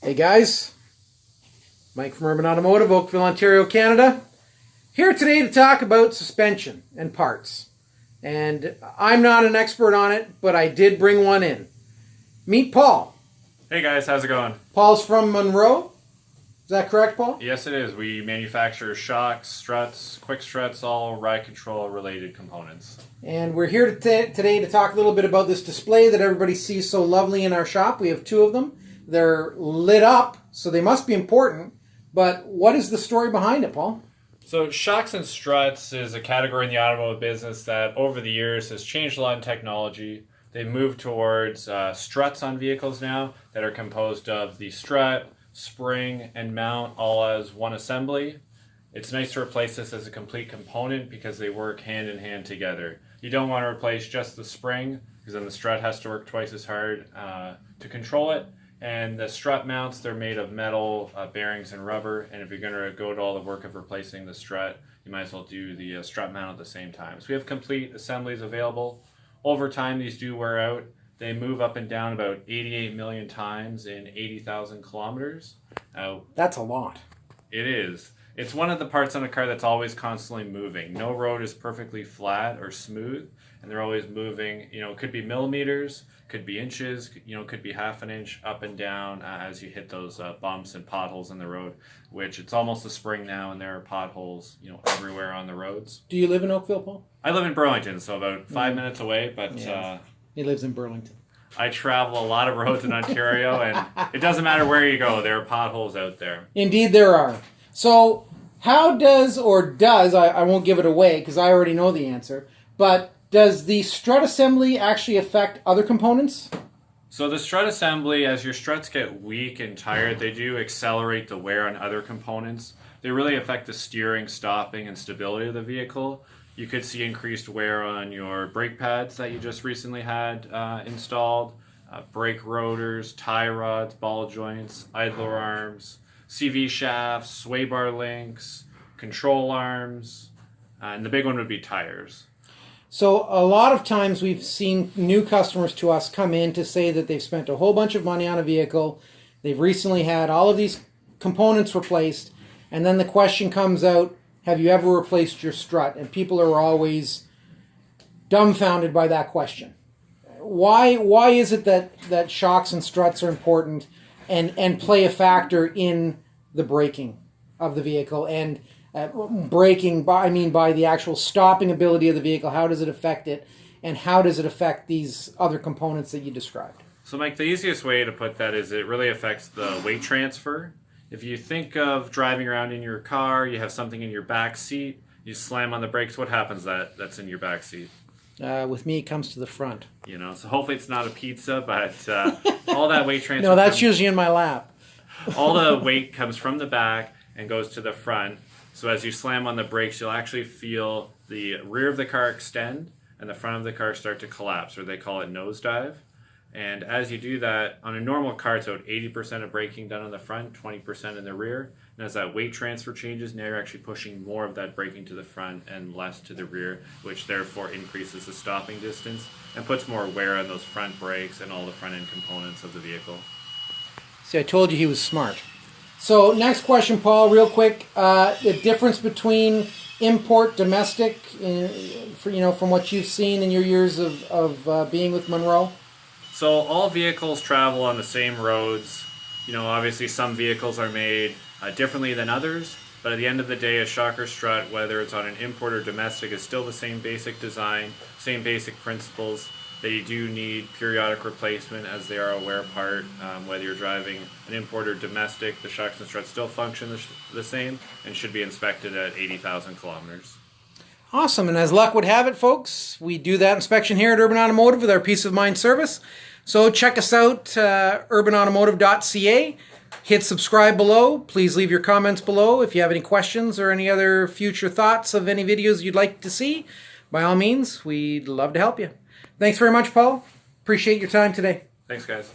Hey guys, Mike from Urban Automotive, Oakville, Ontario, Canada. Here today to talk about suspension and parts. And I'm not an expert on it, but I did bring one in. Meet Paul. Hey guys, how's it going? Paul's from Monroe. Is that correct, Paul? Yes, it is. We manufacture shocks, struts, quick struts, all ride control related components. And we're here today to talk a little bit about this display that everybody sees so lovely in our shop. We have two of them. They're lit up, so they must be important. But what is the story behind it, Paul? So shocks and struts is a category in the automotive business that over the years has changed a lot in technology. They've moved towards struts on vehicles now that are composed of the strut, spring, and mount all as one assembly. It's nice to replace this as a complete component because they work hand in hand together. You don't want to replace just the spring because then the strut has to work twice as hard to control it. And the strut mounts, they're made of metal, bearings, and rubber. And if you're going to go to all the work of replacing the strut, you might as well do the strut mount at the same time. So we have complete assemblies available. Over time, these do wear out. They move up and down about 88 million times in 80,000 kilometers. That's a lot. It is. It's one of the parts on a car that's always constantly moving. No road is perfectly flat or smooth, and they're always moving. You know, it could be millimeters, could be inches, could be half an inch up and down as you hit those bumps and potholes in the road, which it's almost the spring now, and there are potholes, everywhere on the roads. Do you live in Oakville, Paul? I live in Burlington, so about 5 minutes away, but... Yeah. He lives in Burlington. I travel a lot of roads in Ontario, and it doesn't matter where you go, there are potholes out there. Indeed there are. So how does, I won't give it away because I already know the answer, but does the strut assembly actually affect other components? So the strut assembly, as your struts get weak and tired, they do accelerate the wear on other components. They really affect the steering, stopping, and stability of the vehicle. You could see increased wear on your brake pads that you just recently had installed, brake rotors, tie rods, ball joints, idler arms, CV shafts, sway bar links, control arms, and the big one would be tires. So a lot of times we've seen new customers to us come in to say that they've spent a whole bunch of money on a vehicle, they've recently had all of these components replaced, and then the question comes out, have you ever replaced your strut? And people are always dumbfounded by that question. Why is it that shocks and struts are important and play a factor in the braking of the vehicle? And braking, by the actual stopping ability of the vehicle, how does it affect it? And how does it affect these other components that you described? So Mike, the easiest way to put that is it really affects the weight transfer. If you think of driving around in your car, you have something in your back seat, you slam on the brakes, what happens that's in your back seat? With me, it comes to the front. So hopefully it's not a pizza, but all that weight transfer... No, that's usually in my lap. All the weight comes from the back and goes to the front. So as you slam on the brakes, you'll actually feel the rear of the car extend and the front of the car start to collapse, or they call it nosedive. And as you do that, on a normal car, it's about 80% of braking done on the front, 20% in the rear. And as that weight transfer changes, now you're actually pushing more of that braking to the front and less to the rear, which therefore increases the stopping distance and puts more wear on those front brakes and all the front end components of the vehicle. See, I told you he was smart. So next question, Paul, real quick. The difference between import, domestic, from what you've seen in your years of being with Monroe? So all vehicles travel on the same roads. Obviously some vehicles are made differently than others, but at the end of the day, a shock or strut, whether it's on an import or domestic, is still the same basic design, same basic principles. They do need periodic replacement as they are a wear part. Whether you're driving an import or domestic, the shocks and struts still function the same and should be inspected at 80,000 kilometers. Awesome, and as luck would have it, folks, we do that inspection here at Urban Automotive with our Peace of Mind service. So check us out, urbanautomotive.ca. Hit subscribe below. Please leave your comments below. If you have any questions or any other future thoughts of any videos you'd like to see, by all means, we'd love to help you. Thanks very much, Paul. Appreciate your time today. Thanks, guys.